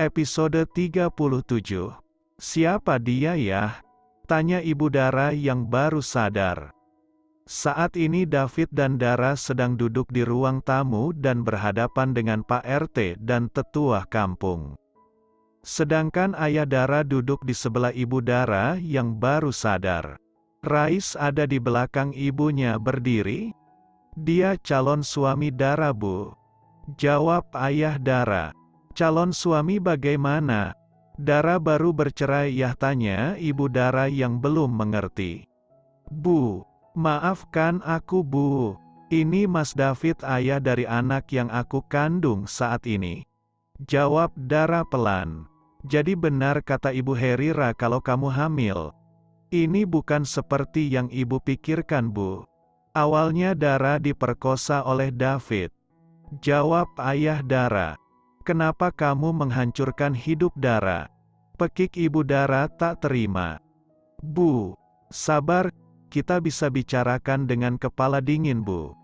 Episode 37. Siapa dia ya? Tanya Ibu Dara yang baru sadar. Saat ini David dan Dara sedang duduk di ruang tamu dan berhadapan dengan Pak RT dan tetua kampung. Sedangkan ayah Dara duduk di sebelah Ibu Dara yang baru sadar. Rais ada di belakang ibunya berdiri. Dia calon suami Dara, Bu. Jawab ayah Dara. Calon suami bagaimana? Dara baru bercerai ya, tanya Ibu Dara yang belum mengerti. Bu, maafkan aku Bu. Ini Mas David, ayah dari anak yang aku kandung saat ini. Jawab Dara pelan. Jadi benar kata Ibu Herira kalau kamu hamil. Ini bukan seperti yang Ibu pikirkan Bu. Awalnya Dara diperkosa oleh David. Jawab ayah Dara. Kenapa kamu menghancurkan hidup Dara? Pekik Ibu Dara tak terima. Bu, sabar, kita bisa bicarakan dengan kepala dingin Bu.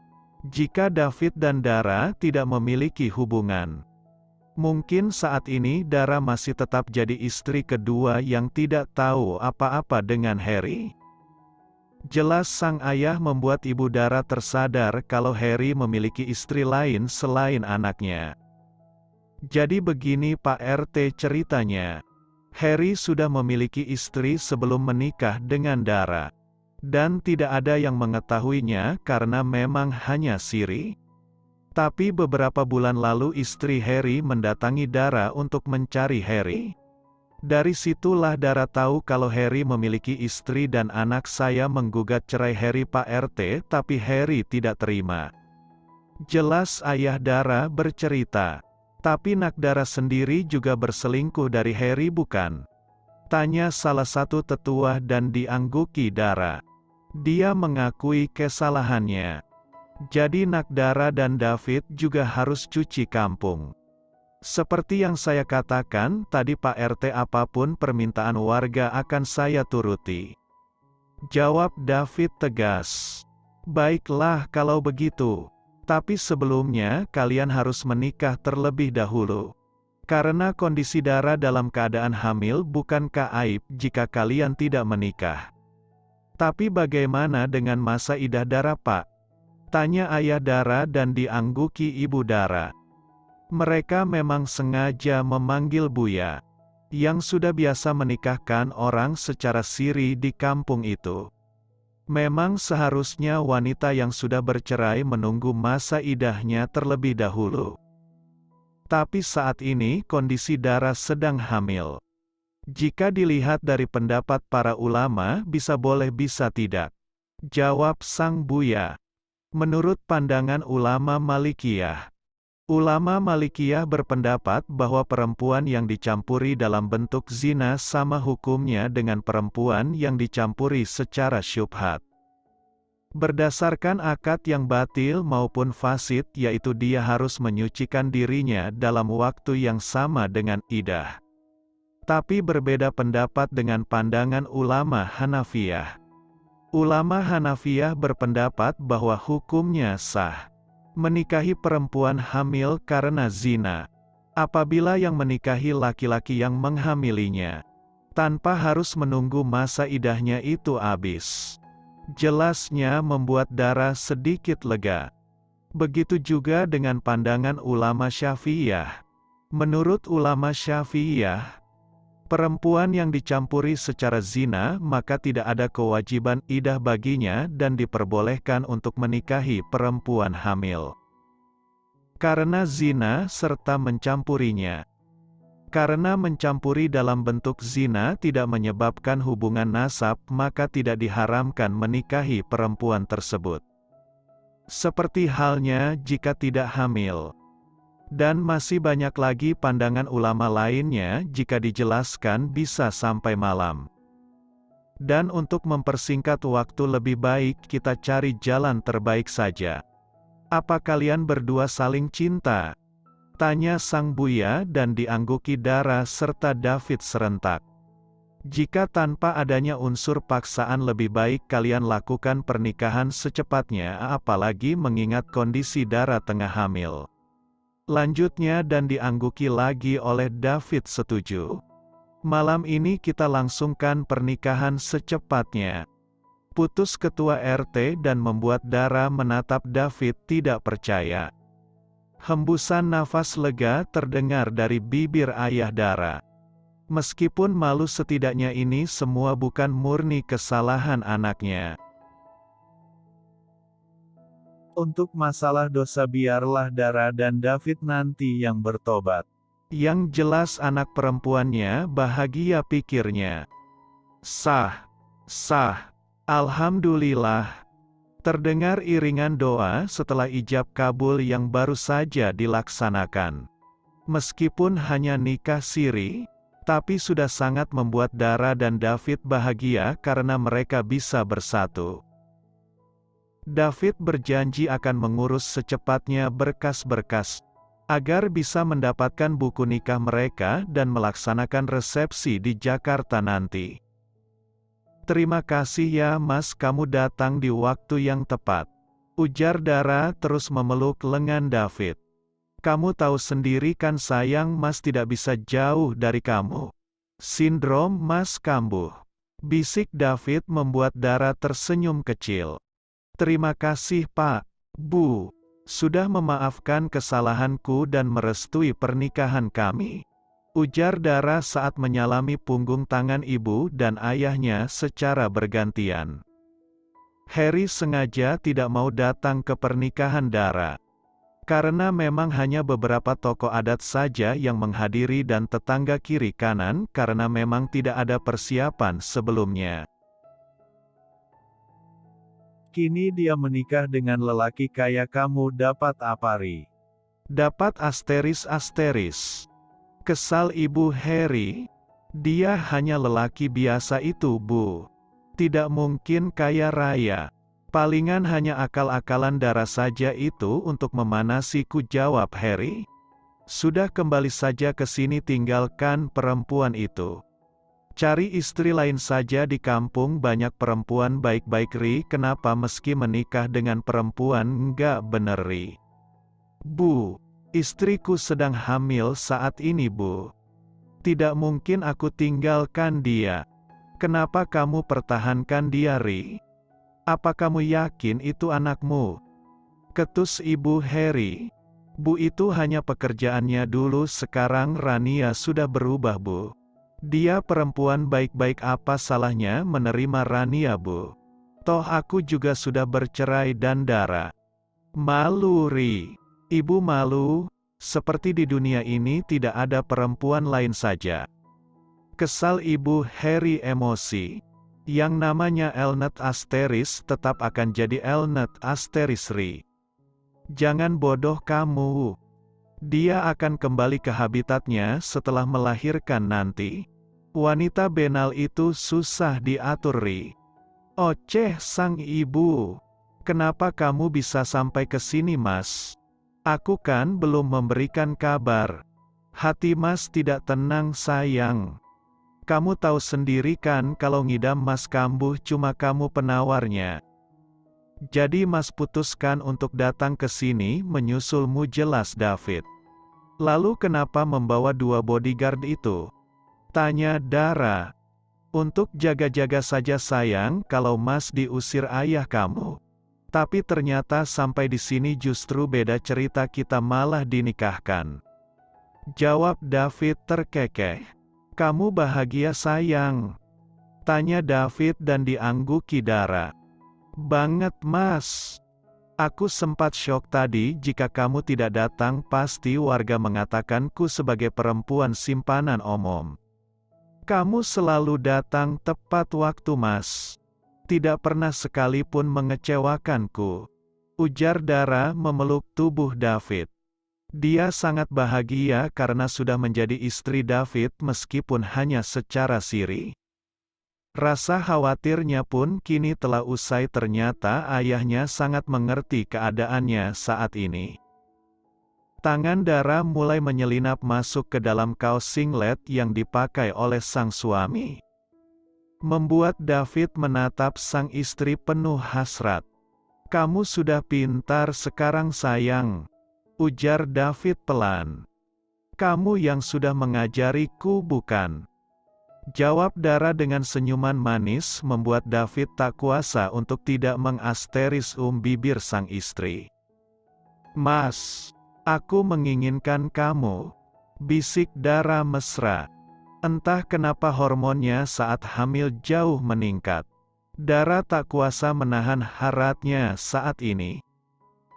Jika David dan Dara tidak memiliki hubungan, mungkin saat ini Dara masih tetap jadi istri kedua yang tidak tahu apa-apa dengan Harry. Jelas sang ayah membuat Ibu Dara tersadar kalau Harry memiliki istri lain selain anaknya. Jadi begini Pak RT ceritanya. Harry sudah memiliki istri sebelum menikah dengan Dara. Dan tidak ada yang mengetahuinya karena memang hanya siri. Tapi beberapa bulan lalu istri Harry mendatangi Dara untuk mencari Harry. Dari situlah Dara tahu kalau Harry memiliki istri dan anak. Saya menggugat cerai Harry Pak RT, tapi Harry tidak terima. Jelas ayah Dara bercerita. Tapi nak Dara sendiri juga berselingkuh dari Harry bukan? Tanya salah satu tetua dan diangguki Dara. Dia mengakui kesalahannya. Jadi nak Dara dan David juga harus cuci kampung. Seperti yang saya katakan tadi Pak RT, apapun permintaan warga akan saya turuti. Jawab David tegas. Baiklah kalau begitu. Tapi sebelumnya kalian harus menikah terlebih dahulu. Karena kondisi Dara dalam keadaan hamil bukankah aib jika kalian tidak menikah? Tapi bagaimana dengan masa idah Dara Pak? Tanya ayah Dara dan diangguki Ibu Dara. Mereka memang sengaja memanggil Buya, yang sudah biasa menikahkan orang secara siri di kampung itu. Memang seharusnya wanita yang sudah bercerai menunggu masa idahnya terlebih dahulu. Tapi saat ini kondisi Dara sedang hamil. Jika dilihat dari pendapat para ulama, bisa boleh bisa tidak. Jawab sang Buya. Menurut pandangan ulama Malikiyah. Ulama Malikiyah berpendapat bahwa perempuan yang dicampuri dalam bentuk zina sama hukumnya dengan perempuan yang dicampuri secara syubhat. Berdasarkan akad yang batil maupun fasid, yaitu dia harus menyucikan dirinya dalam waktu yang sama dengan idah. Tapi berbeda pendapat dengan pandangan ulama Hanafiyah. Ulama Hanafiyah berpendapat bahwa hukumnya sah menikahi perempuan hamil karena zina, apabila yang menikahi laki-laki yang menghamilinya, tanpa harus menunggu masa idahnya itu habis. Jelasnya membuat Dara sedikit lega. Begitu juga dengan pandangan ulama Syafi'iyah. Menurut ulama Syafi'iyah, perempuan yang dicampuri secara zina maka tidak ada kewajiban idah baginya dan diperbolehkan untuk menikahi perempuan hamil. Karena zina serta mencampurinya. Karena mencampuri dalam bentuk zina tidak menyebabkan hubungan nasab, maka tidak diharamkan menikahi perempuan tersebut. Seperti halnya jika tidak hamil. Dan masih banyak lagi pandangan ulama lainnya, jika dijelaskan bisa sampai malam. Dan untuk mempersingkat waktu lebih baik kita cari jalan terbaik saja. Apa kalian berdua saling cinta? Tanya sang Buya dan diangguki Dara serta David serentak. Jika tanpa adanya unsur paksaan lebih baik kalian lakukan pernikahan secepatnya, apalagi mengingat kondisi Dara tengah hamil. Lanjutnya dan diangguki lagi oleh David setuju. Malam ini kita langsungkan pernikahan secepatnya. Putus ketua RT dan membuat Dara menatap David tidak percaya. Hembusan nafas lega terdengar dari bibir ayah Dara. Meskipun malu, setidaknya ini semua bukan murni kesalahan anaknya. Untuk masalah dosa biarlah Dara dan David nanti yang bertobat. Yang jelas anak perempuannya bahagia, pikirnya. Sah, sah, alhamdulillah. Terdengar iringan doa setelah ijab kabul yang baru saja dilaksanakan. Meskipun hanya nikah siri, tapi sudah sangat membuat Dara dan David bahagia karena mereka bisa bersatu. David berjanji akan mengurus secepatnya berkas-berkas, agar bisa mendapatkan buku nikah mereka dan melaksanakan resepsi di Jakarta nanti. Terima kasih ya Mas, kamu datang di waktu yang tepat, ujar Dara terus memeluk lengan David. Kamu tahu sendiri kan sayang, Mas tidak bisa jauh dari kamu. Sindrom Mas kambuh, bisik David membuat Dara tersenyum kecil. Terima kasih Pak, Bu, sudah memaafkan kesalahanku dan merestui pernikahan kami, ujar Dara saat menyalami punggung tangan ibu dan ayahnya secara bergantian. Harry sengaja tidak mau datang ke pernikahan Dara, karena memang hanya beberapa tokoh adat saja yang menghadiri dan tetangga kiri kanan karena memang tidak ada persiapan sebelumnya. Kini dia menikah dengan lelaki kaya, kamu dapat apa Ri? Dapat asteris. Kesal ibu Harry. Dia hanya lelaki biasa itu Bu. Tidak mungkin kaya raya. Palingan hanya akal-akalan Dara saja itu untuk memanasiku, jawab Harry. Sudah, kembali saja ke sini, tinggalkan perempuan itu. Cari istri lain saja, di kampung banyak perempuan baik-baik Ri. Kenapa meski menikah dengan perempuan enggak bener Ri? Bu, istriku sedang hamil saat ini Bu. Tidak mungkin aku tinggalkan dia. Kenapa kamu pertahankan dia Ri? Apa kamu yakin itu anakmu? Ketus ibu Harry. Bu, itu hanya pekerjaannya dulu, sekarang Rania sudah berubah Bu. Dia perempuan baik-baik, apa salahnya menerima Rania Bu? Toh aku juga sudah bercerai dan Dara. Malu Ri. Ibu malu, seperti di dunia ini tidak ada perempuan lain saja. Kesal ibu Harry emosi. Yang namanya Elnet Asteris tetap akan jadi Elnet Asteris Ri. Jangan bodoh kamu. Dia akan kembali ke habitatnya setelah melahirkan nanti. Wanita benal itu susah diatur Ri. Oceh sang ibu. Kenapa kamu bisa sampai ke sini Mas? Aku kan belum memberikan kabar. Hati Mas tidak tenang sayang. Kamu tahu sendiri kan kalau ngidam Mas kambuh cuma kamu penawarnya. Jadi Mas putuskan untuk datang ke sini menyusulmu, jelas David. Lalu kenapa membawa 2 bodyguard itu? Tanya Dara. Untuk jaga-jaga saja sayang, kalau Mas diusir ayah kamu. Tapi ternyata sampai di sini justru beda cerita, kita malah dinikahkan. Jawab David terkekeh. Kamu bahagia sayang? Tanya David dan diangguki Dara. Banget Mas. Aku sempat syok tadi, jika kamu tidak datang pasti warga mengatakanku sebagai perempuan simpanan omom. Kamu selalu datang tepat waktu Mas. Tidak pernah sekalipun mengecewakanku, ujar Dara memeluk tubuh David. Dia sangat bahagia karena sudah menjadi istri David meskipun hanya secara siri. Rasa khawatirnya pun kini telah usai, ternyata ayahnya sangat mengerti keadaannya saat ini. Tangan Dara mulai menyelinap masuk ke dalam kaos singlet yang dipakai oleh sang suami. Membuat David menatap sang istri penuh hasrat. Kamu sudah pintar sekarang sayang. ujar David pelan. Kamu yang sudah mengajariku bukan? Jawab Dara dengan senyuman manis membuat David tak kuasa untuk tidak mengasteris bibir sang istri. Mas, aku menginginkan kamu, bisik Dara mesra. Entah kenapa hormonnya saat hamil jauh meningkat. Dara tak kuasa menahan haratnya saat ini.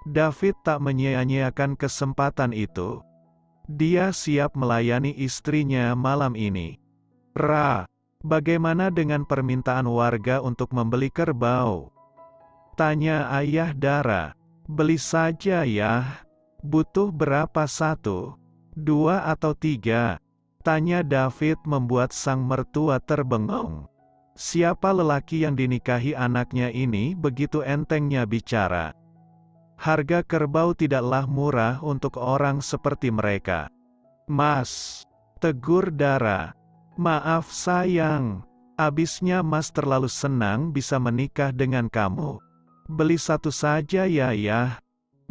David tak menyia-nyiakan kesempatan itu. Dia siap melayani istrinya malam ini. Ra, bagaimana dengan permintaan warga untuk membeli kerbau? Tanya ayah Dara. Beli saja ya. Butuh berapa, 1, 2 atau 3? Tanya David membuat sang mertua terbengong. Siapa lelaki yang dinikahi anaknya ini begitu entengnya bicara? Harga kerbau tidaklah murah untuk orang seperti mereka. Mas, tegur Dara. Maaf sayang, abisnya Mas terlalu senang bisa menikah dengan kamu. Beli satu saja ya,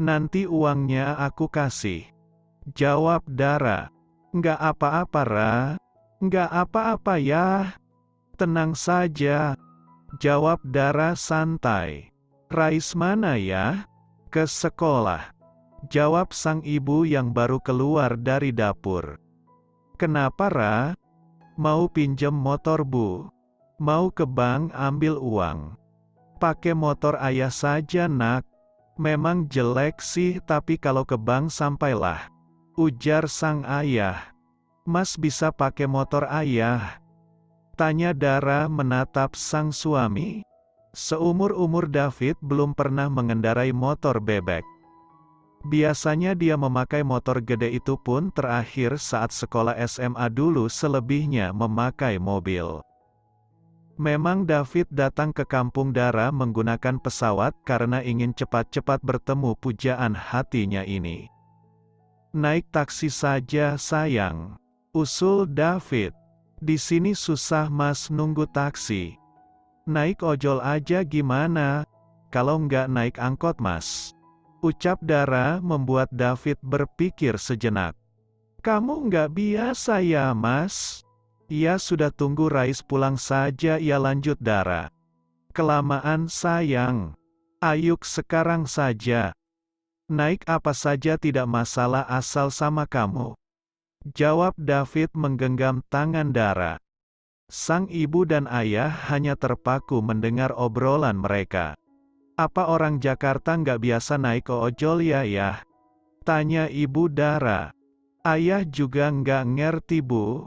nanti uangnya aku kasih. Jawab Dara. Nggak apa-apa Ra, nggak apa-apa ya. Tenang saja. Jawab Dara santai. Rais mana ya? Ke sekolah. Jawab sang ibu yang baru keluar dari dapur. Kenapa Ra? Mau pinjem motor bu? Mau ke bank ambil uang? Pakai motor ayah saja nak. Memang jelek sih tapi kalau ke bank sampailah. Ujar sang ayah. Mas bisa pakai motor ayah? Tanya Dara menatap sang suami. Seumur-umur David belum pernah mengendarai motor bebek. Biasanya dia memakai motor gede itu pun terakhir saat sekolah SMA dulu, selebihnya memakai mobil. Memang David datang ke kampung Dara menggunakan pesawat karena ingin cepat-cepat bertemu pujaan hatinya ini. Naik taksi saja sayang, usul David. Di sini susah Mas nunggu taksi. Naik ojol aja gimana? Kalau nggak naik angkot Mas. Ucap Dara membuat David berpikir sejenak. Kamu nggak biasa ya Mas? Ya sudah tunggu Rais pulang saja ya, lanjut Dara. Kelamaan sayang. Ayuk sekarang saja. Naik apa saja tidak masalah asal sama kamu. Jawab David menggenggam tangan Dara. Sang ibu dan ayah hanya terpaku mendengar obrolan mereka. Apa orang Jakarta nggak biasa naik ke ojol ya? Tanya ibu Dara. Ayah juga nggak ngerti bu.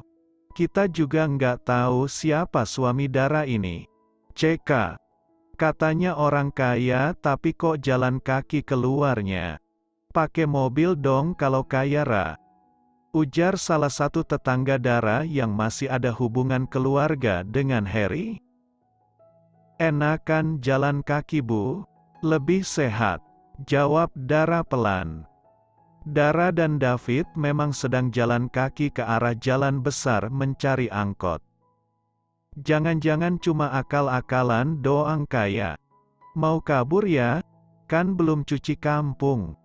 Kita juga nggak tahu siapa suami Dara ini. CK. Katanya orang kaya tapi kok jalan kaki keluarnya. Pakai mobil dong kalau kaya Ra. Ujar salah satu tetangga Dara yang masih ada hubungan keluarga dengan Harry. Enakan jalan kaki bu, lebih sehat. Jawab Dara pelan. Dara dan David memang sedang jalan kaki ke arah jalan besar mencari angkot. Jangan-jangan cuma akal-akalan doang kaya. Mau kabur ya? Kan belum cuci kampung.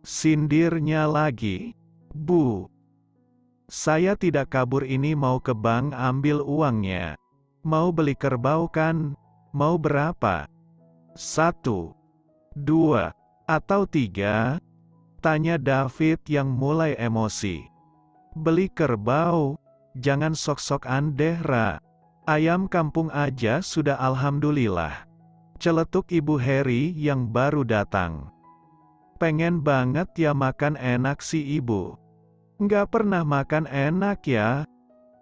Sindirnya lagi. Bu. Saya tidak kabur, ini mau ke bank ambil uangnya. Mau beli kerbau kan? Mau berapa? 1, 2, atau 3? Tanya David yang mulai emosi. Beli kerbau? Jangan sok-sokan deh Ra. Ayam kampung aja sudah alhamdulillah. Celetuk ibu Harry yang baru datang. Pengen banget ya makan enak si ibu. Nggak pernah makan enak ya?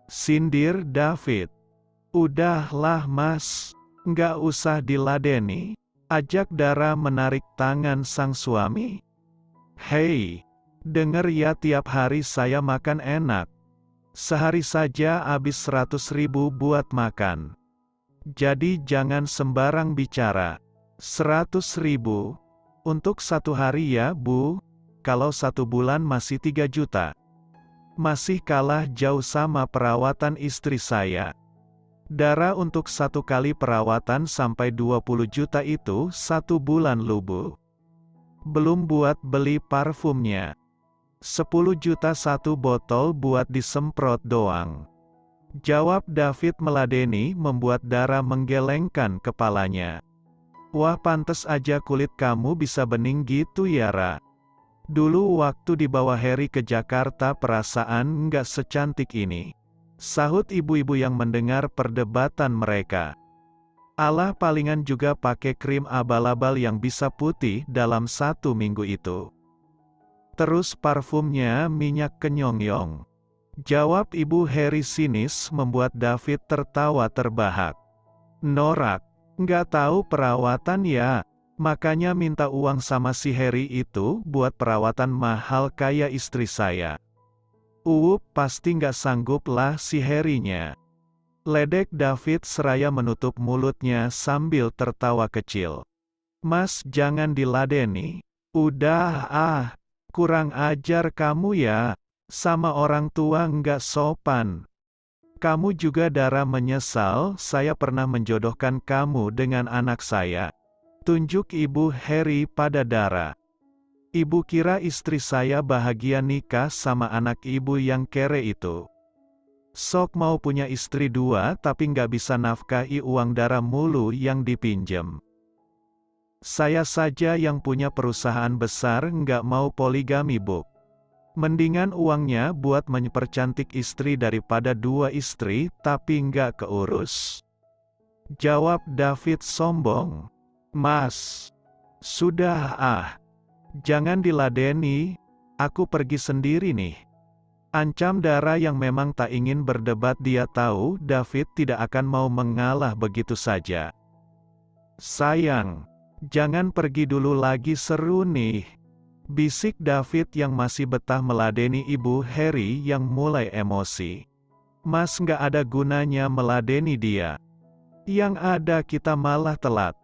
Sindir David. Udahlah mas, nggak usah diladeni. Ajak Dara menarik tangan sang suami. Hei, denger ya, tiap hari saya makan enak. Sehari saja habis 100.000 buat makan. Jadi jangan sembarang bicara. 100.000? Untuk 1 hari ya bu? Kalau 1 bulan masih 3 juta. Masih kalah jauh sama perawatan istri saya. Dara, untuk 1 kali perawatan sampai 20 juta itu 1 bulan lu bu. belum buat beli parfumnya. 10 juta satu botol buat disemprot doang. Jawab David meladeni membuat Dara menggelengkan kepalanya. Wah, pantes aja kulit kamu bisa bening gitu ya, Ra. Dulu waktu dibawa Harry ke Jakarta perasaan nggak secantik ini. Sahut ibu-ibu yang mendengar perdebatan mereka. Alah, palingan juga pakai krim abal-abal yang bisa putih dalam 1 minggu itu. Terus parfumnya minyak kenyong-yong. Jawab ibu Harry sinis membuat David tertawa terbahak. Norak, nggak tahu perawatan ya. Makanya minta uang sama si Harry itu buat perawatan mahal kayak istri saya. Pasti nggak sanggup lah si Harry-nya. Ledek David seraya menutup mulutnya sambil tertawa kecil. Mas, jangan diladeni. Udah kurang ajar kamu ya. Sama orang tua nggak sopan. Kamu juga Dara menyesal saya pernah menjodohkan kamu dengan anak saya. Tunjuk ibu Harry pada Dara. Ibu kira istri saya bahagia nikah sama anak ibu yang kere itu. Sok mau punya istri 2 tapi nggak bisa nafkahi uang Dara mulu yang dipinjem. Saya saja yang punya perusahaan besar nggak mau poligami, Bu. Mendingan uangnya buat mempercantik istri daripada 2 istri tapi nggak keurus. Jawab David sombong. Mas, sudah jangan diladeni, aku pergi sendiri nih. Ancam Dara yang memang tak ingin berdebat. Dia tahu David tidak akan mau mengalah begitu saja. Sayang, jangan pergi dulu lagi, seru nih. Bisik David yang masih betah meladeni ibu Harry yang mulai emosi. Mas, nggak ada gunanya meladeni dia. Yang ada kita malah telat.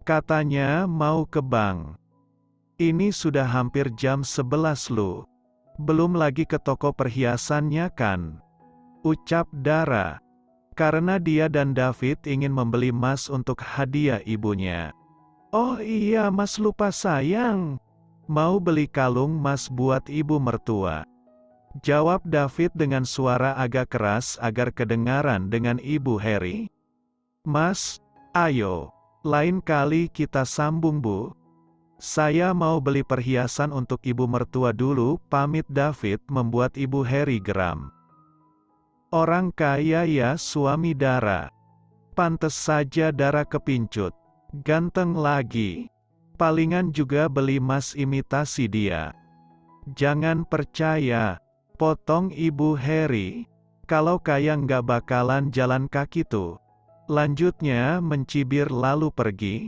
Katanya mau ke bank. Ini sudah hampir jam 11 loh. Belum lagi ke toko perhiasannya kan? Ucap Dara. Karena dia dan David ingin membeli emas untuk hadiah ibunya. Oh iya, Mas, lupa sayang. Mau beli kalung emas buat ibu mertua. Jawab David dengan suara agak keras agar kedengaran dengan ibu Harry. Mas, ayo. Lain kali kita sambung, Bu. Saya mau beli perhiasan untuk ibu mertua dulu, pamit David membuat ibu Harry geram. Orang kaya ya suami Dara. Pantes saja Dara kepincut. Ganteng lagi. Palingan juga beli emas imitasi dia. Jangan percaya. Potong ibu Harry. Kalau kaya nggak bakalan jalan kaki tuh. Lanjutnya mencibir lalu pergi.